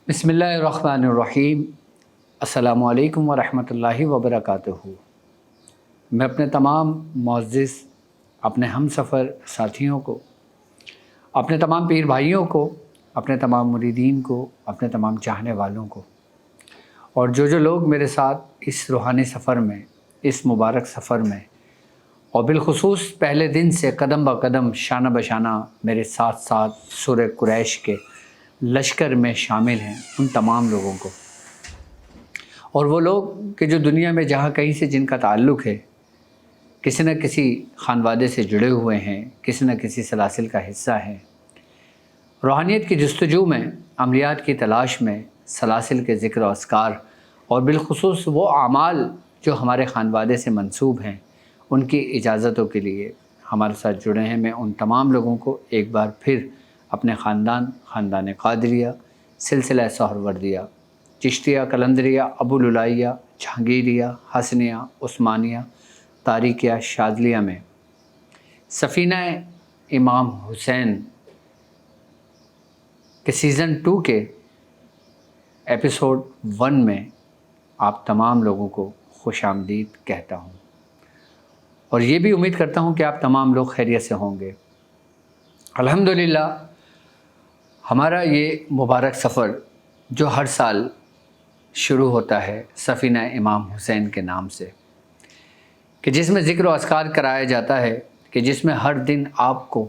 بسم اللہ الرحمن الرحیم۔ السلام علیکم ورحمۃ اللہ وبرکاتہ۔ میں اپنے تمام معزز اپنے ہم سفر ساتھیوں کو، اپنے تمام پیر بھائیوں کو، اپنے تمام مریدین کو، اپنے تمام چاہنے والوں کو، اور جو لوگ میرے ساتھ اس روحانی سفر میں، اس مبارک سفر میں، اور بالخصوص پہلے دن سے قدم بہ قدم شانہ بشانہ میرے ساتھ ساتھ سورہ قریش کے لشکر میں شامل ہیں، ان تمام لوگوں کو، اور وہ لوگ کہ جو دنیا میں جہاں کہیں سے جن کا تعلق ہے، کسی نہ کسی خانوادے سے جڑے ہوئے ہیں، کسی نہ کسی سلاسل کا حصہ ہیں، روحانیت کی جستجو میں، عملیات کی تلاش میں، سلاسل کے ذکر و اذکار اور بالخصوص وہ اعمال جو ہمارے خانوادے سے منسوب ہیں، ان کی اجازتوں کے لیے ہمارے ساتھ جڑے ہیں۔ میں ان تمام لوگوں کو ایک بار پھر اپنے خاندان قادریہ، سلسلہ سہروردیہ، چشتیہ، قلندریہ، ابوالعلائیہ، جہانگیریہ، حسنیہ، عثمانیہ، طارقیہ، شاذلیہ میں سفینہ امام حسین کے سیزن 2 کے ایپیسوڈ 1 میں آپ تمام لوگوں کو خوش آمدید کہتا ہوں، اور یہ بھی امید کرتا ہوں کہ آپ تمام لوگ خیریت سے ہوں گے۔ الحمدللہ ہمارا یہ مبارک سفر جو ہر سال شروع ہوتا ہے سفینہ امام حسین کے نام سے، کہ جس میں ذکر و اذکار کرایا جاتا ہے، کہ جس میں ہر دن آپ کو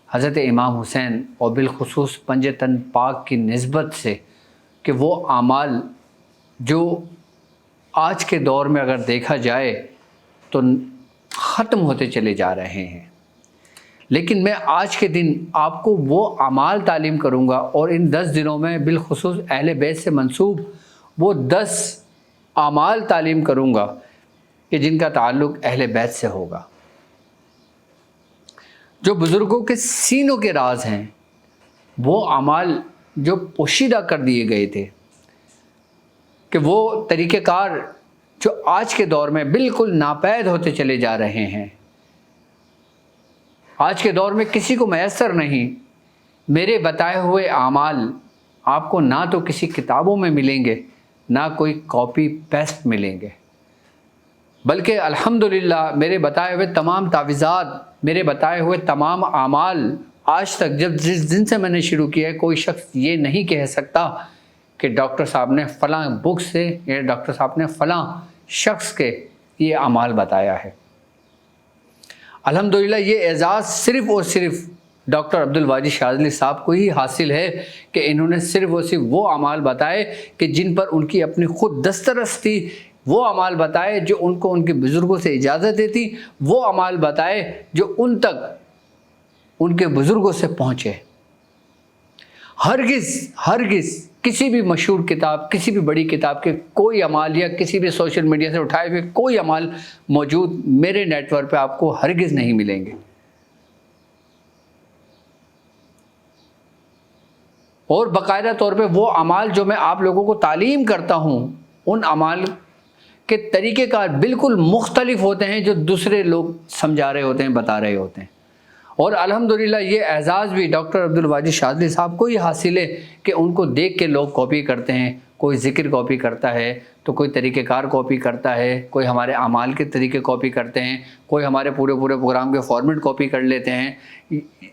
حضرت امام حسین اور بالخصوص پنج تن پاک کی نسبت سے کہ وہ اعمال جو آج کے دور میں اگر دیکھا جائے تو ختم ہوتے چلے جا رہے ہیں، لیکن میں آج کے دن آپ کو وہ اعمال تعلیم کروں گا، اور ان 10 دنوں میں بالخصوص اہل بیت سے منسوب وہ 10 اعمال تعلیم کروں گا کہ جن کا تعلق اہل بیت سے ہوگا، جو بزرگوں کے سینوں کے راز ہیں، وہ اعمال جو پوشیدہ کر دیے گئے تھے، کہ وہ طریقہ کار جو آج کے دور میں بالکل ناپید ہوتے چلے جا رہے ہیں، آج کے دور میں کسی کو میسر نہیں۔ میرے بتائے ہوئے اعمال آپ کو نہ تو کسی کتابوں میں ملیں گے، نہ کوئی کاپی پیسٹ ملیں گے، بلکہ الحمدللہ میرے بتائے ہوئے تمام تعویذات، میرے بتائے ہوئے تمام اعمال آج تک جس دن سے میں نے شروع کیا ہے، کوئی شخص یہ نہیں کہہ سکتا کہ ڈاکٹر صاحب نے فلاں بک سے یا ڈاکٹر صاحب نے فلاں شخص کے یہ اعمال بتایا ہے۔ الحمدللہ یہ اعزاز صرف اور صرف ڈاکٹر عبدالواجد شاذلی صاحب کو ہی حاصل ہے کہ انہوں نے صرف اور صرف وہ اعمال بتائے کہ جن پر ان کی اپنی خود دسترس تھی، وہ اعمال بتائے جو ان کو ان کے بزرگوں سے اجازت دیتی، وہ اعمال بتائے جو ان تک ان کے بزرگوں سے پہنچے۔ ہرگز کسی بھی مشہور کتاب، کسی بھی بڑی کتاب کے کوئی اعمال یا کسی بھی سوشل میڈیا سے اٹھائے ہوئے کوئی اعمال موجود میرے نیٹ ورک پہ آپ کو ہرگز نہیں ملیں گے، اور باقاعدہ طور پہ وہ اعمال جو میں آپ لوگوں کو تعلیم کرتا ہوں، ان اعمال کے طریقہ کار بالکل مختلف ہوتے ہیں جو دوسرے لوگ سمجھا رہے ہوتے ہیں، بتا رہے ہوتے ہیں، اور الحمدللہ یہ اعزاز بھی ڈاکٹر عبدالواجد شاذلی صاحب کو ہی حاصل ہے کہ ان کو دیکھ کے لوگ کاپی کرتے ہیں، کوئی ذکر کاپی کرتا ہے تو کوئی طریقہ کار کاپی کرتا ہے، کوئی ہمارے اعمال کے طریقے کاپی کرتے ہیں، کوئی ہمارے پورے پروگرام کے فارمیٹ کاپی کر لیتے ہیں۔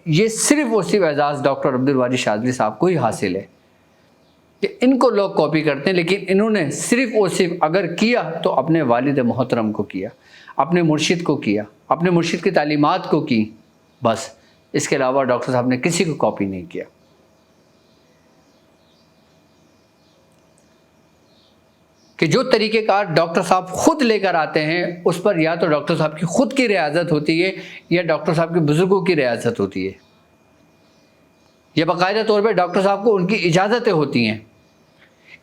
یہ صرف اور صرف اعزاز ڈاکٹر عبدالواجد شاذلی صاحب کو ہی حاصل ہے کہ ان کو لوگ کاپی کرتے ہیں، لیکن انہوں نے صرف اور صرف اگر کیا تو اپنے والد محترم کو کیا، اپنے مرشد کو کیا، اپنے مرشد کی تعلیمات کو کی، بس اس کے علاوہ ڈاکٹر صاحب نے کسی کو کاپی نہیں کیا۔ کہ جو طریقہ کار ڈاکٹر صاحب خود لے کر آتے ہیں، اس پر یا تو ڈاکٹر صاحب کی خود کی ریاضت ہوتی ہے یا ڈاکٹر صاحب کے بزرگوں کی ریاضت ہوتی ہے، یا باقاعدہ طور پہ ڈاکٹر صاحب کو ان کی اجازتیں ہوتی ہیں۔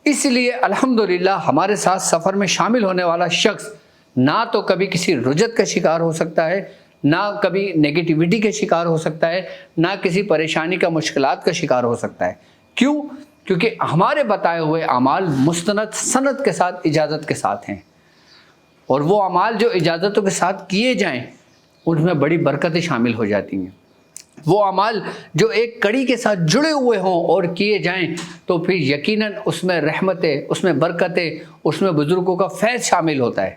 اس لیے الحمدللہ ہمارے ساتھ سفر میں شامل ہونے والا شخص نہ تو کبھی کسی رجت کا شکار ہو سکتا ہے، نہ کبھی نیگیٹیوٹی کا شکار ہو سکتا ہے، نہ کسی پریشانی کا، مشکلات کا شکار ہو سکتا ہے۔ کیوں؟ کیونکہ ہمارے بتائے ہوئے اعمال مستند سند کے ساتھ، اجازت کے ساتھ ہیں، اور وہ اعمال جو اجازتوں کے ساتھ کیے جائیں ان میں بڑی برکتیں شامل ہو جاتی ہیں۔ وہ اعمال جو ایک کڑی کے ساتھ جڑے ہوئے ہوں اور کیے جائیں تو پھر یقیناً اس میں رحمتیں، اس میں برکتیں، اس میں بزرگوں کا فیض شامل ہوتا ہے۔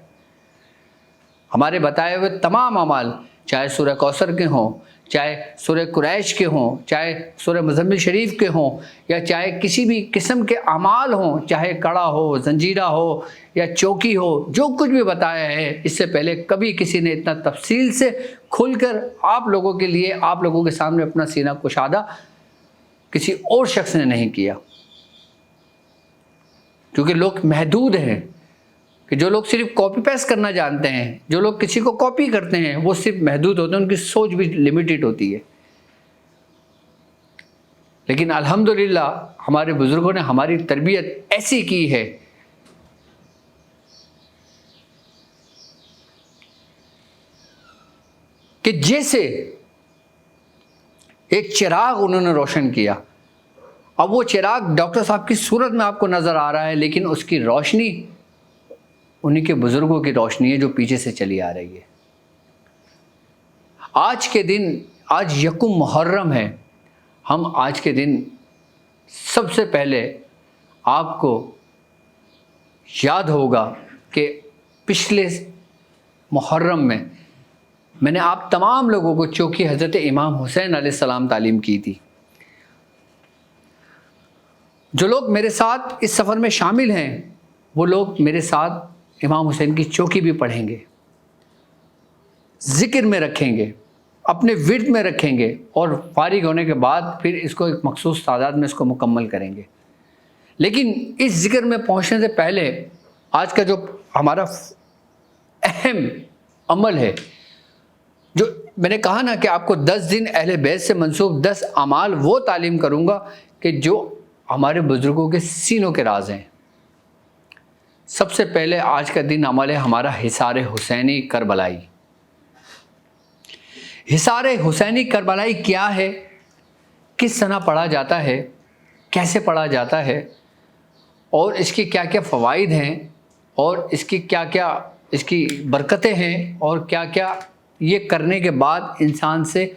ہمارے بتائے ہوئے تمام اعمال، چاہے سورہ کوثر کے ہوں، چاہے سورہ قریش کے ہوں، چاہے سورہ مزمل شریف کے ہوں، یا چاہے کسی بھی قسم کے اعمال ہوں، چاہے کڑا ہو، زنجیرہ ہو یا چوکی ہو، جو کچھ بھی بتایا ہے اس سے پہلے کبھی کسی نے اتنا تفصیل سے کھل کر آپ لوگوں کے لیے، آپ لوگوں کے سامنے اپنا سینہ کشادہ کسی اور شخص نے نہیں کیا۔ کیونکہ لوگ محدود ہیں، کہ جو لوگ صرف کاپی پیسٹ کرنا جانتے ہیں، جو لوگ کسی کو کاپی کرتے ہیں، وہ صرف محدود ہوتے ہیں، ان کی سوچ بھی لمیٹڈ ہوتی ہے۔ لیکن الحمدللہ ہمارے بزرگوں نے ہماری تربیت ایسی کی ہے کہ جیسے ایک چراغ انہوں نے روشن کیا، اب وہ چراغ ڈاکٹر صاحب کی صورت میں آپ کو نظر آ رہا ہے، لیکن اس کی روشنی انہی کے بزرگوں کی روشنی ہے جو پیچھے سے چلی آ رہی ہے۔ آج کے دن، آج یکم محرم ہے، ہم آج کے دن سب سے پہلے آپ کو یاد ہوگا کہ پچھلے محرم میں نے آپ تمام لوگوں کو چونکہ حضرت امام حسین علیہ السلام تعلیم کی تھی۔ جو لوگ میرے ساتھ اس سفر میں شامل ہیں وہ لوگ میرے ساتھ امام حسین کی چوکی بھی پڑھیں گے، ذکر میں رکھیں گے، اپنے ورد میں رکھیں گے، اور فارغ ہونے کے بعد پھر اس کو ایک مخصوص تعداد میں اس کو مکمل کریں گے۔ لیکن اس ذکر میں پہنچنے سے پہلے آج کا جو ہمارا اہم عمل ہے، جو میں نے کہا نا کہ آپ کو 10 دن اہل بیت سے منسوب 10 اعمال وہ تعلیم کروں گا کہ جو ہمارے بزرگوں کے سینوں کے راز ہیں۔ سب سے پہلے آج کا دن عمل ہے ہمارا حصار حسینی کربلائی۔ حصار حسینی کربلائی کیا ہے، کس طرح پڑھا جاتا ہے، کیسے پڑھا جاتا ہے، اور اس کی کیا کیا فوائد ہیں، اور اس کی کیا کیا اس کی برکتیں ہیں، اور کیا کیا یہ کرنے کے بعد انسان سے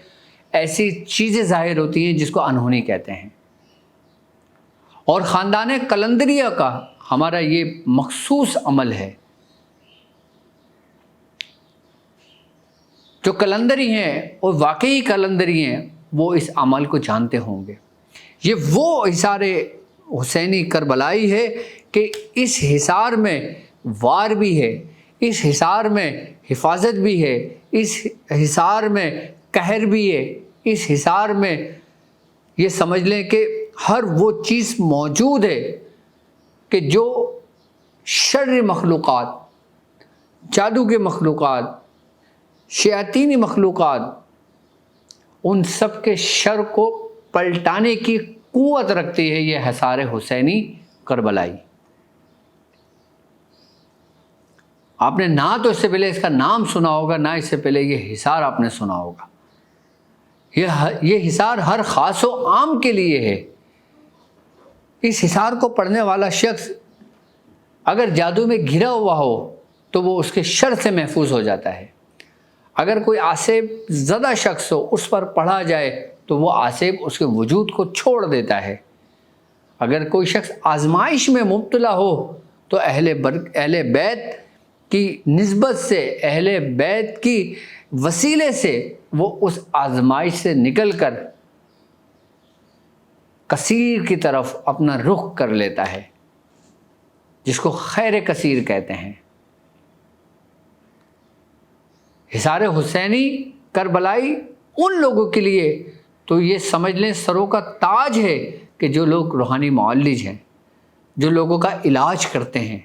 ایسی چیزیں ظاہر ہوتی ہیں جس کو انہونی کہتے ہیں۔ اور خاندان قلندریہ کا ہمارا یہ مخصوص عمل ہے۔ جو قلندری ہیں اور واقعی قلندری ہیں وہ اس عمل کو جانتے ہوں گے۔ یہ وہ حصار حسینی کربلائی ہے کہ اس حصار میں وار بھی ہے، اس حصار میں حفاظت بھی ہے، اس حصار میں قہر بھی ہے، اس حصار میں یہ سمجھ لیں کہ ہر وہ چیز موجود ہے کہ جو شر مخلوقات، جادو کے مخلوقات، شیاطینی مخلوقات، ان سب کے شر کو پلٹانے کی قوت رکھتی ہے یہ حصار حسینی کربلائی۔ آپ نے نہ تو اس سے پہلے اس کا نام سنا ہوگا، نہ اس سے پہلے یہ حصار آپ نے سنا ہوگا۔ یہ حصار ہر خاص و عام کے لیے ہے۔ اس حصار کو پڑھنے والا شخص اگر جادو میں گھرا ہوا ہو تو وہ اس کے شر سے محفوظ ہو جاتا ہے۔ اگر کوئی عاصب زدہ شخص ہو، اس پر پڑھا جائے تو وہ عاصب اس کے وجود کو چھوڑ دیتا ہے۔ اگر کوئی شخص آزمائش میں مبتلا ہو تو اہل بیت کی نسبت سے، اہل بیت کی وسیلے سے وہ اس آزمائش سے نکل کر کثیر کی طرف اپنا رخ کر لیتا ہے، جس کو خیر کثیر کہتے ہیں۔ حصار حسینی کربلائی ان لوگوں کے لیے تو یہ سمجھ لیں سروں کا تاج ہے کہ جو لوگ روحانی معالج ہیں، جو لوگوں کا علاج کرتے ہیں،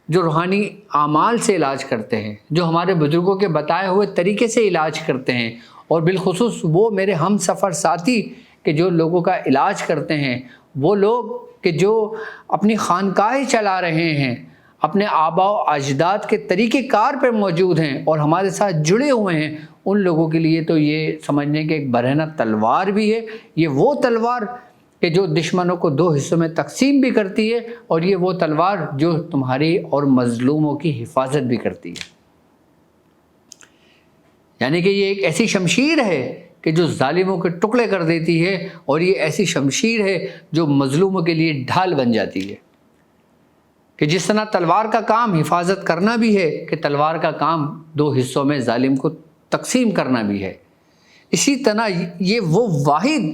جو روحانی اعمال سے علاج کرتے ہیں، جو ہمارے بزرگوں کے بتائے ہوئے طریقے سے علاج کرتے ہیں، اور بالخصوص وہ میرے ہم سفر ساتھی کہ جو لوگوں کا علاج کرتے ہیں، وہ لوگ کہ جو اپنی خانقاہیں چلا رہے ہیں، اپنے آباء و اجداد کے طریقہ کار پہ موجود ہیں اور ہمارے ساتھ جڑے ہوئے ہیں، ان لوگوں کے لیے تو یہ سمجھنے کہ ایک برہنہ تلوار بھی ہے۔ یہ وہ تلوار کہ جو دشمنوں کو 2 حصوں میں تقسیم بھی کرتی ہے، اور یہ وہ تلوار جو تمہاری اور مظلوموں کی حفاظت بھی کرتی ہے۔ یعنی کہ یہ ایک ایسی شمشیر ہے کہ جو ظالموں کے ٹکڑے کر دیتی ہے، اور یہ ایسی شمشیر ہے جو مظلوموں کے لیے ڈھال بن جاتی ہے، کہ جس طرح تلوار کا کام حفاظت کرنا بھی ہے، کہ تلوار کا کام دو حصوں میں ظالم کو تقسیم کرنا بھی ہے، اسی طرح یہ وہ واحد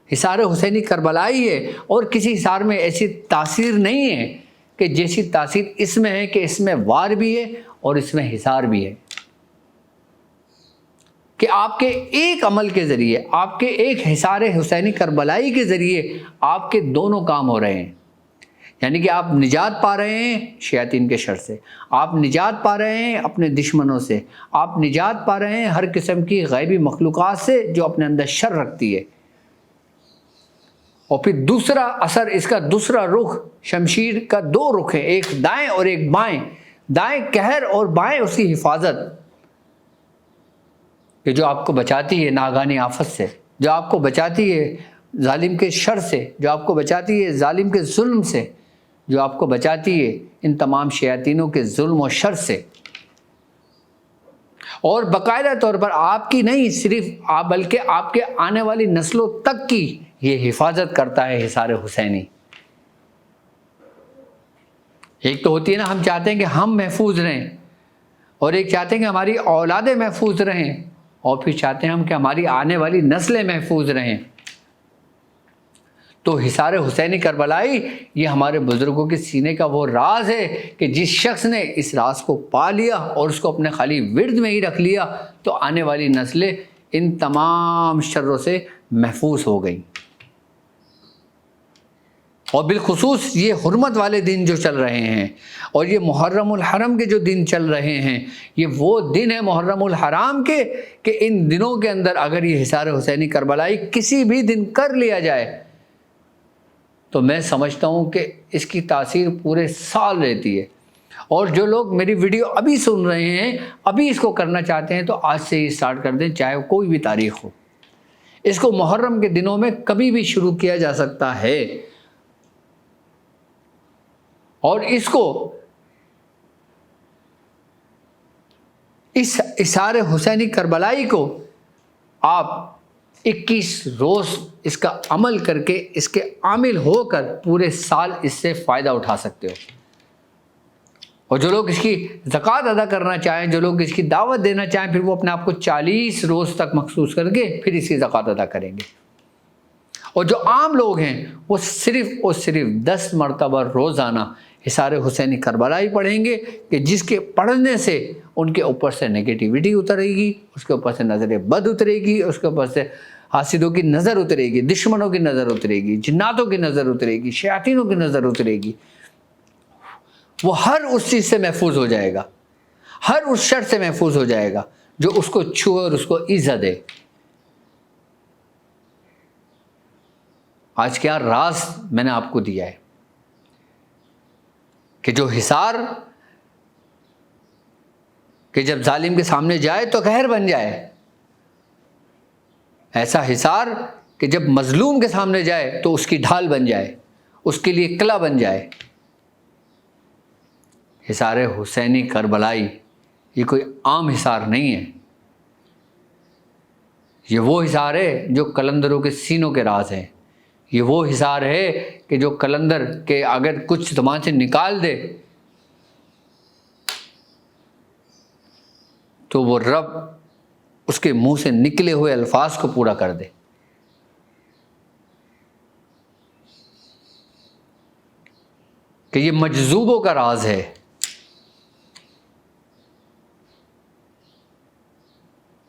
حصار حسینی کربلائی ہے، اور کسی حصار میں ایسی تاثیر نہیں ہے کہ جیسی تاثیر اس میں ہے، کہ اس میں وار بھی ہے اور اس میں حصار بھی ہے، کہ آپ کے ایک عمل کے ذریعے، آپ کے ایک حصار حسینی کربلائی کے ذریعے آپ کے دونوں کام ہو رہے ہیں، یعنی کہ آپ نجات پا رہے ہیں شیاطین کے شر سے، آپ نجات پا رہے ہیں اپنے دشمنوں سے، آپ نجات پا رہے ہیں ہر قسم کی غیبی مخلوقات سے جو اپنے اندر شر رکھتی ہے، اور پھر دوسرا اثر، اس کا دوسرا رخ، شمشیر کا دو رخ ہیں، ایک دائیں اور ایک بائیں، دائیں قہر اور بائیں اس کی حفاظت، کہ جو آپ کو بچاتی ہے ناگہانی آفت سے، جو آپ کو بچاتی ہے ظالم کے شر سے، جو آپ کو بچاتی ہے ظالم کے ظلم سے، جو آپ کو بچاتی ہے ان تمام شیاطینوں کے ظلم و شر سے، اور باقاعدہ طور پر آپ کی نہیں صرف آپ، بلکہ آپ کے آنے والی نسلوں تک کی یہ حفاظت کرتا ہے حصار حسینی۔ ایک تو ہوتی ہے نا، ہم چاہتے ہیں کہ ہم محفوظ رہیں، اور ایک چاہتے ہیں کہ ہماری اولادیں محفوظ رہیں، اور پھر چاہتے ہیں ہم کہ ہماری آنے والی نسلیں محفوظ رہیں۔ تو حصار حسینی کربلائی یہ ہمارے بزرگوں کے سینے کا وہ راز ہے کہ جس شخص نے اس راز کو پا لیا اور اس کو اپنے خالی ورد میں ہی رکھ لیا تو آنے والی نسلیں ان تمام شروں سے محفوظ ہو گئیں۔ اور بالخصوص یہ حرمت والے دن جو چل رہے ہیں، اور یہ محرم الحرم کے جو دن چل رہے ہیں، یہ وہ دن ہے محرم الحرام کے، کہ ان دنوں کے اندر اگر یہ حصار حسینی کربلائی کسی بھی دن کر لیا جائے تو میں سمجھتا ہوں کہ اس کی تاثیر پورے سال رہتی ہے۔ اور جو لوگ میری ویڈیو ابھی سن رہے ہیں، ابھی اس کو کرنا چاہتے ہیں، تو آج سے ہی اسٹارٹ کر دیں، چاہے کوئی بھی تاریخ ہو۔ اس کو محرم کے دنوں میں کبھی بھی شروع کیا جا سکتا ہے، اور اس کو اس حصار حسینی کربلائی کو آپ 21 روز اس کا عمل کر کے، اس کے عامل ہو کر پورے سال اس سے فائدہ اٹھا سکتے ہو۔ اور جو لوگ اس کی زکوٰۃ ادا کرنا چاہیں، جو لوگ اس کی دعوت دینا چاہیں، پھر وہ اپنے آپ کو 40 روز تک مخصوص کر کے پھر اس کی زکوٰۃ ادا کریں گے۔ اور جو عام لوگ ہیں وہ صرف اور صرف 10 مرتبہ روزانہ حصار حسینی کربلائی پڑھیں گے، کہ جس کے پڑھنے سے ان کے اوپر سے نگیٹیوٹی اترے گی، اس کے اوپر سے نظر بد اترے گی، اس کے اوپر سے حاسدوں کی نظر اترے گی، دشمنوں کی نظر اترے گی، جناتوں کی نظر اترے گی، شیاطینوں کی نظر اترے گی۔ وہ ہر اس چیز سے محفوظ ہو جائے گا، ہر اس شر سے محفوظ ہو جائے گا جو اس کو چھوئے اور اس کو ایذا دے۔ آج کیا راز میں نے آپ کو دیا ہے کہ جو حصار کہ جب ظالم کے سامنے جائے تو قہر بن جائے، ایسا حصار کہ جب مظلوم کے سامنے جائے تو اس کی ڈھال بن جائے، اس کے لیے قلعہ بن جائے۔ حصار حسینی کربلائی یہ کوئی عام حصار نہیں ہے، یہ وہ حصار ہے جو قلندروں کے سینوں کے راز ہیں، یہ وہ حصار ہے کہ جو قلندر کے اگر کچھ زبان سے نکال دے تو وہ رب اس کے منہ سے نکلے ہوئے الفاظ کو پورا کر دے۔ کہ یہ مجذوبوں کا راز ہے،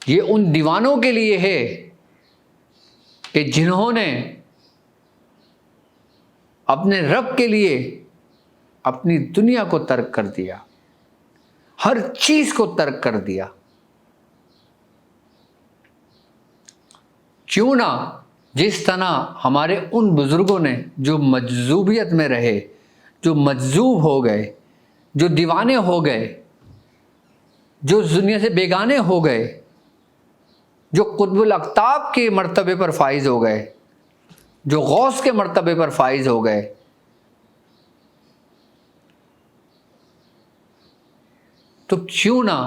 یہ ان دیوانوں کے لیے ہے کہ جنہوں نے اپنے رب کے لیے اپنی دنیا کو ترک کر دیا، ہر چیز کو ترک کر دیا۔ کیوں نہ جس طرح ہمارے ان بزرگوں نے جو مجذوبیت میں رہے، جو مجذوب ہو گئے، جو دیوانے ہو گئے، جو دنیا سے بیگانے ہو گئے، جو قطب الاقطاب کے مرتبے پر فائز ہو گئے، جو غوث کے مرتبے پر فائز ہو گئے، تو کیوں نہ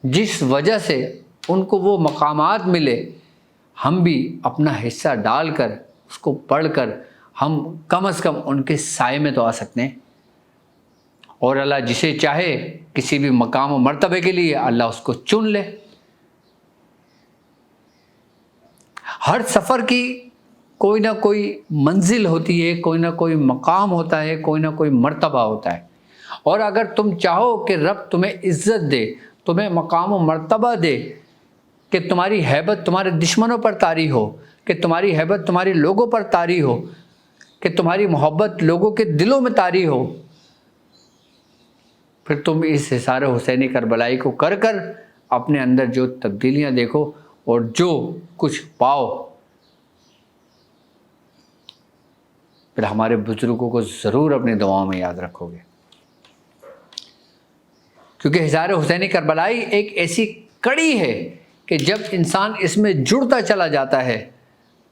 جس وجہ سے ان کو وہ مقامات ملے، ہم بھی اپنا حصہ ڈال کر اس کو پڑھ کر ہم کم از کم ان کے سائے میں تو آ سکتے ہیں۔ اور اللہ جسے چاہے کسی بھی مقام و مرتبے کے لیے اللہ اس کو چن لے۔ ہر سفر کی کوئی نہ کوئی منزل ہوتی ہے، کوئی نہ کوئی مقام ہوتا ہے، کوئی نہ کوئی مرتبہ ہوتا ہے، اور اگر تم چاہو کہ رب تمہیں عزت دے، تمہیں مقام و مرتبہ دے، کہ تمہاری ہیبت تمہارے دشمنوں پر طاری ہو، کہ تمہاری ہیبت تمہارے لوگوں پر طاری ہو، کہ تمہاری محبت لوگوں کے دلوں میں طاری ہو، پھر تم اس حصار حسینی کربلائی کو کر کر اپنے اندر جو تبدیلیاں دیکھو اور جو کچھ پاؤ، پھر ہمارے بزرگوں کو ضرور اپنی دعاؤں میں یاد رکھو گے، کیونکہ حصار حسینی کربلائی ایک ایسی کڑی ہے کہ جب انسان اس میں جڑتا چلا جاتا ہے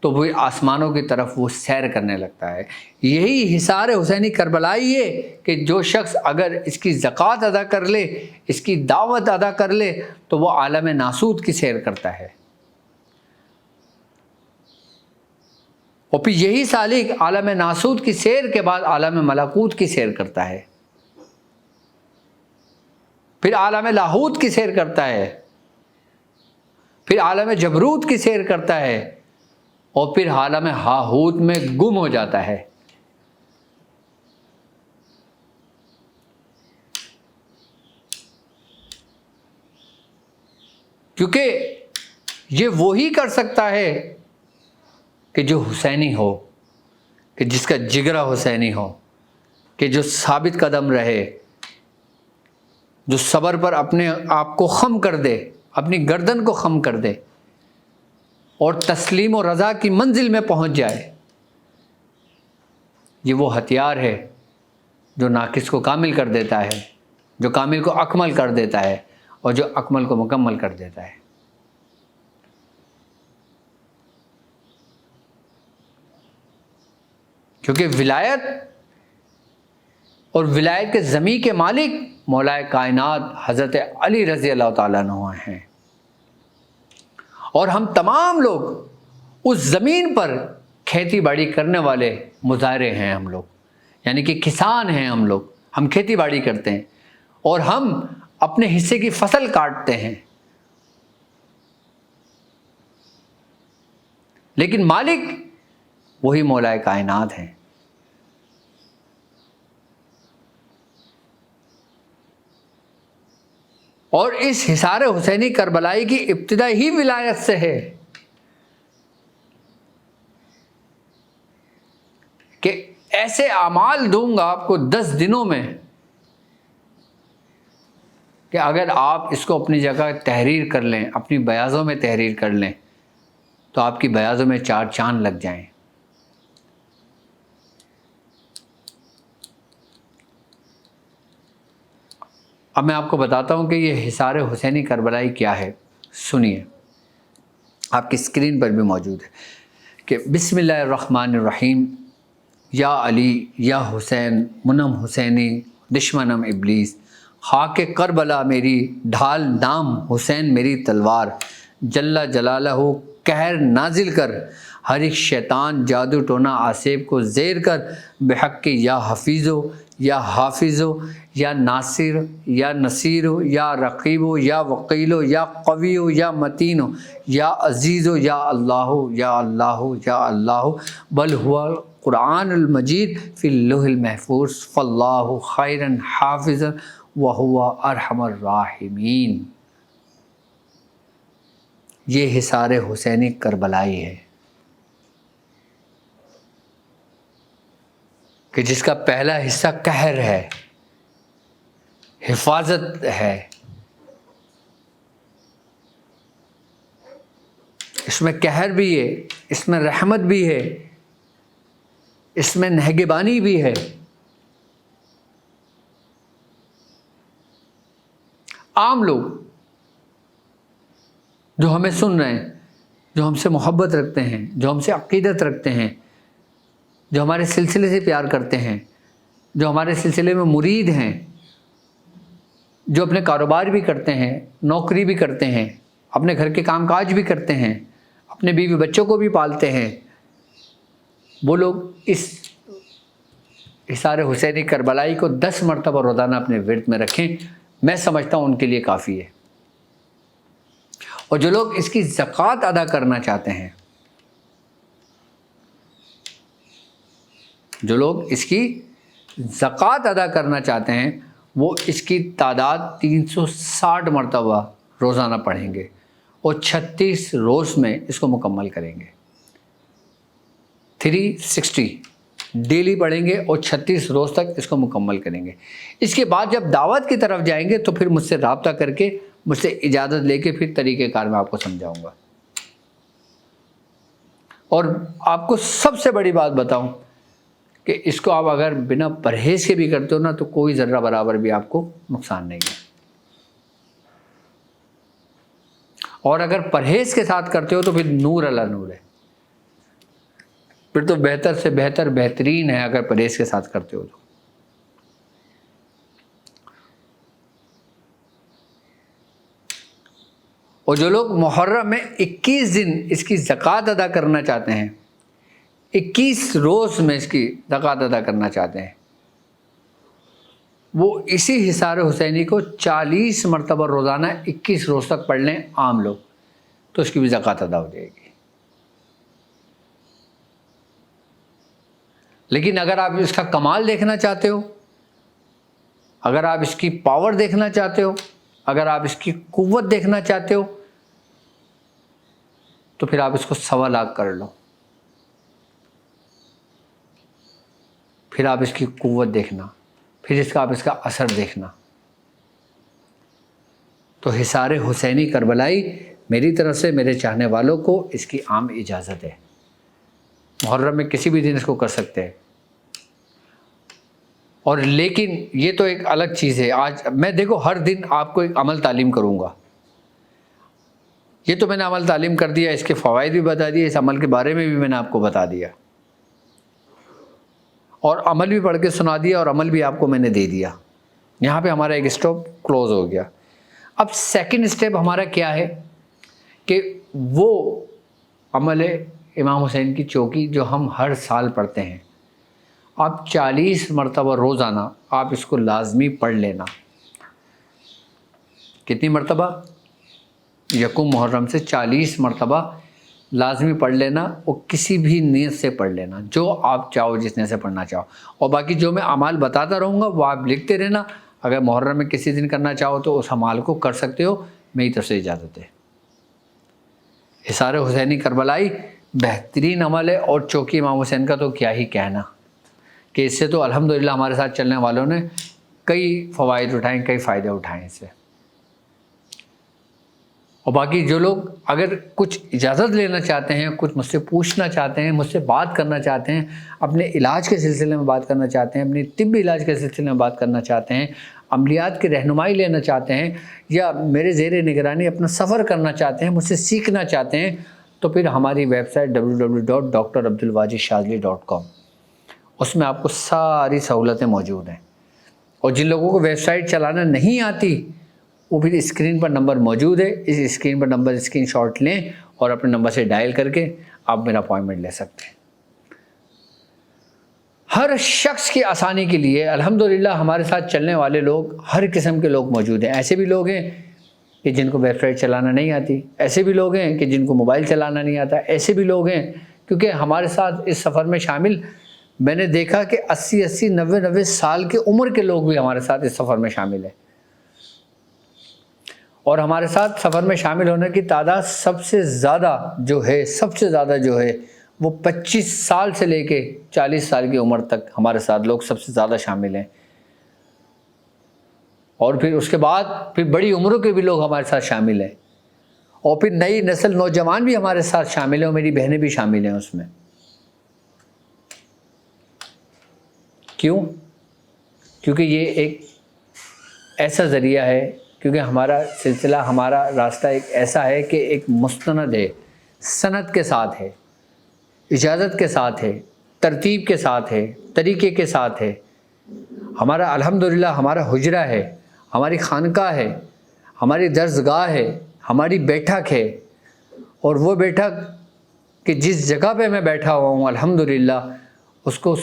تو وہ آسمانوں کی طرف وہ سیر کرنے لگتا ہے۔ یہی حصار حسینی کربلائی ہے کہ جو شخص اگر اس کی زکوٰۃ ادا کر لے، اس کی دعوت ادا کر لے، تو وہ عالم ناسوت کی سیر کرتا ہے، اور پھر یہی سالک عالم ناسوت کی سیر کے بعد عالم ملکوت کی سیر کرتا ہے، پھر عالم لاہوت کی سیر کرتا ہے، پھر عالم جبروت کی سیر کرتا ہے، اور پھر عالم ہاہوت میں گم ہو جاتا ہے۔ کیونکہ یہ وہی کر سکتا ہے کہ جو حسینی ہو، کہ جس کا جگرہ حسینی ہو، کہ جو ثابت قدم رہے، جو صبر پر اپنے آپ کو خم کر دے، اپنی گردن کو خم کر دے، اور تسلیم و رضا کی منزل میں پہنچ جائے۔ یہ وہ ہتھیار ہے جو ناقص کو کامل کر دیتا ہے، جو کامل کو اکمل کر دیتا ہے، اور جو اکمل کو مکمل کر دیتا ہے۔ کیونکہ ولایت اور ولایت کے زمین کے مالک مولا کائنات حضرت علی رضی اللہ تعالیٰ عنہ ہیں، اور ہم تمام لوگ اس زمین پر کھیتی باڑی کرنے والے مظاہرے ہیں، ہم لوگ یعنی کہ کسان ہیں، ہم کھیتی باڑی کرتے ہیں، اور ہم اپنے حصے کی فصل کاٹتے ہیں، لیکن مالک وہی مولا کائنات ہیں۔ اور اس حصار حسینی کربلائی کی ابتدا ہی ولایت سے ہے کہ ایسے اعمال دوں گا آپ کو 10 دنوں میں کہ اگر آپ اس کو اپنی جگہ تحریر کر لیں، اپنی بیاضوں میں تحریر کر لیں، تو آپ کی بیاضوں میں 4 چاند لگ جائیں۔ اب میں آپ کو بتاتا ہوں کہ یہ حصار حسینی کربلائی کیا ہے، سنیے، آپ کی اسکرین پر بھی موجود ہے کہ بسم اللہ الرحمن الرحیم، یا علی یا حسین منم حسینی دشمنم ابلیس، خاک کربلا میری ڈھال نام حسین میری تلوار، جل جلالہ قہر نازل کر ہر ایک شیطان جادو ٹونا آسیب کو زیر کر، بحق یا حفیظو یا حافظو یا ناصر یا نصیرو یا رقیبو یا وکیلو یا قویو یا متینو یا عزیزو یا اللہ یا اللہ یا اللہ، بل ہوا قرآن المجید فی اللوح المحفوظ فاللہ خیرا حافظا وہو ارحم الراحمین۔ یہ حصار حسینی کربلائی ہے کہ جس کا پہلا حصہ قہر ہے، حفاظت ہے، اس میں قہر بھی ہے، اس میں رحمت بھی ہے، اس میں نگہبانی بھی ہے۔ عام لوگ جو ہمیں سن رہے ہیں، جو ہم سے محبت رکھتے ہیں، جو ہم سے عقیدت رکھتے ہیں، جو ہمارے سلسلے سے پیار کرتے ہیں، جو ہمارے سلسلے میں مرید ہیں، جو اپنے کاروبار بھی کرتے ہیں، نوکری بھی کرتے ہیں، اپنے گھر کے کام کاج بھی کرتے ہیں، اپنے بیوی بچوں کو بھی پالتے ہیں، وہ لوگ اس حصار حسینی کربلائی کو 10 مرتبہ روزانہ اپنے ورد میں رکھیں، میں سمجھتا ہوں ان کے لیے کافی ہے۔ اور جو لوگ اس کی زکوٰۃ ادا کرنا چاہتے ہیں، جو لوگ اس کی زکوٰۃ ادا کرنا چاہتے ہیں، وہ اس کی تعداد 360 مرتبہ روزانہ پڑھیں گے اور 36 روز میں اس کو مکمل کریں گے۔ 360 ڈیلی پڑھیں گے اور 36 روز تک اس کو مکمل کریں گے۔ اس کے بعد جب دعوت کی طرف جائیں گے تو پھر مجھ سے رابطہ کر کے مجھ سے اجازت لے کے پھر طریقہ کار میں آپ کو سمجھاؤں گا۔ اور آپ کو سب سے بڑی بات بتاؤں کہ اس کو آپ اگر بنا پرہیز کے بھی کرتے ہو نا تو کوئی ذرہ برابر بھی آپ کو نقصان نہیں ہے، اور اگر پرہیز کے ساتھ کرتے ہو تو پھر نور علی نور ہے، پھر تو بہتر سے بہتر بہترین ہے اگر پرہیز کے ساتھ کرتے ہو تو۔ اور جو لوگ محرم میں 21 دن اس کی زکوٰۃ ادا کرنا چاہتے ہیں، 21 روز میں اس کی زکوٰۃ ادا کرنا چاہتے ہیں، وہ اسی حصار حسینی کو 40 مرتبہ روزانہ 21 روز تک پڑھ لیں عام لوگ، تو اس کی بھی زکوٰۃ ادا ہو جائے گی۔ لیکن اگر آپ اس کا کمال دیکھنا چاہتے ہو، اگر آپ اس کی پاور دیکھنا چاہتے ہو، اگر آپ اس کی قوت دیکھنا چاہتے ہو، تو پھر آپ اس کو 1.25 لاکھ کر لو، پھر آپ اس کی قوت دیکھنا، پھر آپ اس کا اثر دیکھنا۔ تو حصار حسینی کربلائی میری طرف سے میرے چاہنے والوں کو اس کی عام اجازت ہے، محرم میں کسی بھی دن اس کو کر سکتے ہیں۔ اور لیکن یہ تو ایک الگ چیز ہے، آج میں دیکھو ہر دن آپ کو ایک عمل تعلیم کروں گا، یہ تو میں نے عمل تعلیم کر دیا، اس کے فوائد بھی بتا دیے، اس عمل کے بارے میں بھی میں نے آپ کو بتا دیا، اور عمل بھی پڑھ کے سنا دیا، اور عمل بھی آپ کو میں نے دے دیا۔ یہاں پہ ہمارا ایک اسٹیپ کلوز ہو گیا۔ اب سیکنڈ اسٹیپ ہمارا کیا ہے کہ وہ عمل امام حسین کی چوکی جو ہم ہر سال پڑھتے ہیں، آپ 40 مرتبہ روزانہ آپ اس کو لازمی پڑھ لینا۔ کتنی مرتبہ؟ یکم محرم سے 40 مرتبہ لازمی پڑھ لینا، اور کسی بھی نیت سے پڑھ لینا، جو آپ چاہو، جس نیت سے پڑھنا چاہو۔ اور باقی جو میں اعمال بتاتا رہوں گا وہ آپ لکھتے رہنا، اگر محرم میں کسی دن کرنا چاہو تو اس اعمال کو کر سکتے ہو، میری طرف سے اجازت ہے۔ حصار حسینی کربلائی بہترین عمل ہے، اور چوکی امام حسین کا تو کیا ہی کہنا، کہ اس سے تو الحمدللہ ہمارے ساتھ چلنے والوں نے کئی فوائد اٹھائیں، کئی فائدے اٹھائیں اس سے۔ اور باقی جو لوگ اگر کچھ اجازت لینا چاہتے ہیں، کچھ مجھ سے پوچھنا چاہتے ہیں، مجھ سے بات کرنا چاہتے ہیں، اپنے علاج کے سلسلے میں بات کرنا چاہتے ہیں، اپنی طبی علاج کے سلسلے میں بات کرنا چاہتے ہیں، عملیات کی رہنمائی لینا چاہتے ہیں، یا میرے زیر نگرانی اپنا سفر کرنا چاہتے ہیں، مجھ سے سیکھنا چاہتے ہیں، تو پھر ہماری ویب سائٹ www.drabdulwajidshazli.com، اس میں آپ کو ساری سہولتیں موجود ہیں۔ اور جن لوگوں کو ویب سائٹ چلانا نہیں آتی، وہ پھر اسکرین پر نمبر موجود ہے، اس اسکرین پر نمبر اسکرین شاٹ لیں اور اپنے نمبر سے ڈائل کر کے آپ میرا اپوائنٹمنٹ لے سکتے ہیں۔ ہر شخص کی آسانی کے لیے الحمدللہ ہمارے ساتھ چلنے والے لوگ ہر قسم کے لوگ موجود ہیں۔ ایسے بھی لوگ ہیں کہ جن کو ویب سائٹ چلانا نہیں آتی، ایسے بھی لوگ ہیں کہ جن کو موبائل چلانا نہیں آتا، ایسے بھی لوگ ہیں، کیونکہ ہمارے ساتھ اس سفر میں شامل میں نے دیکھا کہ 80 90 سال کی عمر کے لوگ بھی ہمارے ساتھ اس سفر میں شامل ہیں، اور ہمارے ساتھ سفر میں شامل ہونے کی تعداد سب سے زیادہ جو ہے وہ 25 سال سے لے کے 40 سال کی عمر تک ہمارے ساتھ لوگ سب سے زیادہ شامل ہیں، اور پھر اس کے بعد پھر بڑی عمروں کے بھی لوگ ہمارے ساتھ شامل ہیں، اور پھر نئی نسل نوجوان بھی ہمارے ساتھ شامل ہیں، اور میری بہنیں بھی شامل ہیں اس میں۔ کیوں؟ کیونکہ یہ ایک ایسا ذریعہ ہے، کیونکہ ہمارا سلسلہ، ہمارا راستہ ایک ایسا ہے کہ ایک مستند ہے، سند کے ساتھ ہے، اجازت کے ساتھ ہے، ترتیب کے ساتھ ہے، طریقے کے ساتھ ہے۔ ہمارا الحمدللہ ہمارا حجرہ ہے، ہماری خانقاہ ہے، ہماری درسگاہ ہے، ہماری بیٹھک ہے، اور وہ بیٹھک کہ جس جگہ پہ میں بیٹھا ہوا ہوں الحمدللہ اس کو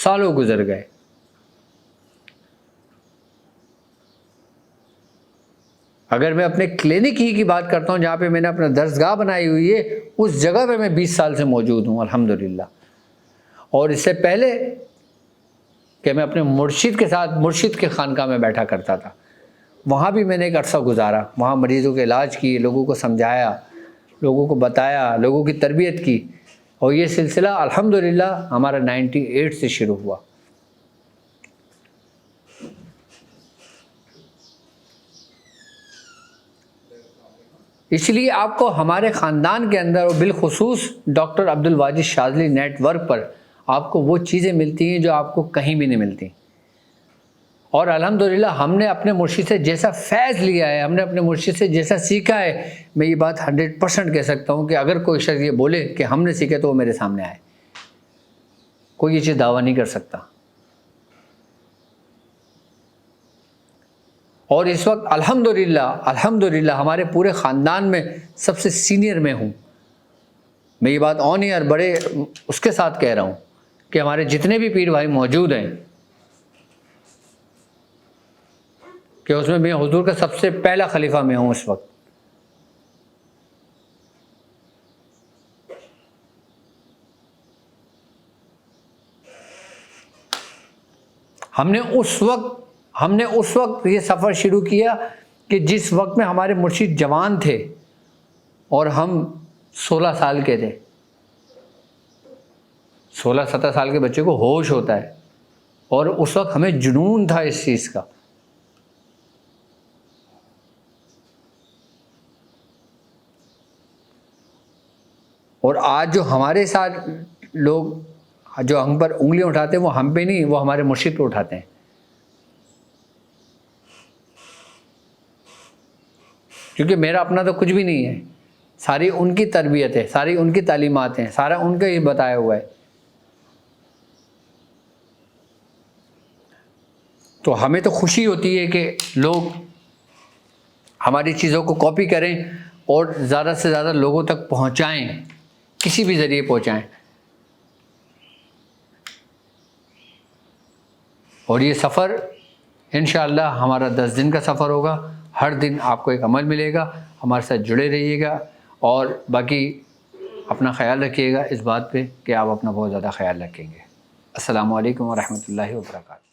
سالوں گزر گئے۔ اگر میں اپنے کلینک ہی کی بات کرتا ہوں جہاں پہ میں نے اپنا درسگاہ بنائی ہوئی ہے، اس جگہ پہ میں 20 سال سے موجود ہوں الحمدللہ۔ اور اس سے پہلے کہ میں اپنے مرشد کے ساتھ مرشد کے خانقاہ میں بیٹھا کرتا تھا، وہاں بھی میں نے ایک عرصہ گزارا، وہاں مریضوں کے علاج کیے، لوگوں کو سمجھایا، لوگوں کو بتایا، لوگوں کی تربیت کی، اور یہ سلسلہ الحمدللہ ہمارا 98 سے شروع ہوا۔ اس لیے آپ کو ہمارے خاندان کے اندر اور بالخصوص ڈاکٹر عبدالواجد شاذلی نیٹ ورک پر آپ کو وہ چیزیں ملتی ہیں جو آپ کو کہیں بھی نہیں ملتی، اور الحمدللہ ہم نے اپنے مرشد سے جیسا فیض لیا ہے، ہم نے اپنے مرشد سے جیسا سیکھا ہے، میں یہ بات 100% کہہ سکتا ہوں کہ اگر کوئی شخص یہ بولے کہ ہم نے سیکھے تو وہ میرے سامنے آئے، کوئی یہ چیز دعویٰ نہیں کر سکتا۔ اور اس وقت الحمدللہ ہمارے پورے خاندان میں سب سے سینئر میں ہوں۔ میں یہ بات آن ایئر بڑے اس کے ساتھ کہہ رہا ہوں کہ ہمارے جتنے بھی پیر بھائی موجود ہیں کہ اس میں حضور کا سب سے پہلا خلیفہ میں ہوں اس وقت۔ ہم نے اس وقت یہ سفر شروع کیا کہ جس وقت میں ہمارے مرشد جوان تھے اور ہم 16 سال کے تھے۔ 16-17 سال کے بچے کو ہوش ہوتا ہے، اور اس وقت ہمیں جنون تھا اس چیز کا۔ اور آج جو ہمارے ساتھ لوگ جو ہم پر انگلیاں اٹھاتے ہیں وہ ہم پہ نہیں، وہ ہمارے مرشد پہ اٹھاتے ہیں، کیونکہ میرا اپنا تو کچھ بھی نہیں ہے، ساری ان کی تربیت ہے، ساری ان کی تعلیمات ہیں، سارا ان کا ہی بتایا ہوا ہے۔ تو ہمیں تو خوشی ہوتی ہے کہ لوگ ہماری چیزوں کو کاپی کریں اور زیادہ سے زیادہ لوگوں تک پہنچائیں، کسی بھی ذریعے پہنچائیں۔ اور یہ سفر انشاءاللہ ہمارا 10 دن کا سفر ہوگا، ہر دن آپ کو ایک عمل ملے گا، ہمارے ساتھ جڑے رہیے گا، اور باقی اپنا خیال رکھیے گا اس بات پہ کہ آپ اپنا بہت زیادہ خیال رکھیں گے۔ السلام علیکم ورحمۃ اللہ وبرکاتہ۔